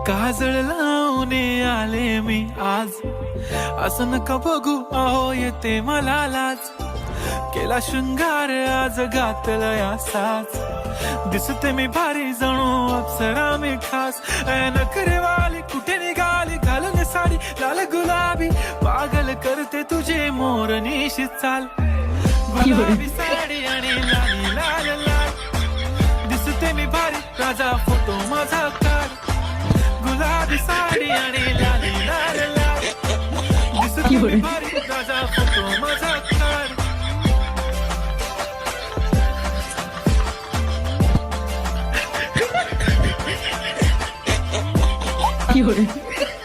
काजळ लावून आले मी आज, असं नका बघू अहो येते मला लाज. केला शृंगार आज घातला या साज, दिसते मी भारी जणू अप्सरा मी खास. नखरे वाली कुठे निघाली घालून साडी लाल गुलाबी, पागल करते तुझे मोरनीशी चाल. गुलाबी साडी आणि लाली लाल लाल, दिसते मी भारी राजा फोटो माझा काढ. गुलाबी साडी आणि लाली लाल लाल, दिसते मी भारी राजा फोटो माझा काढ.有人。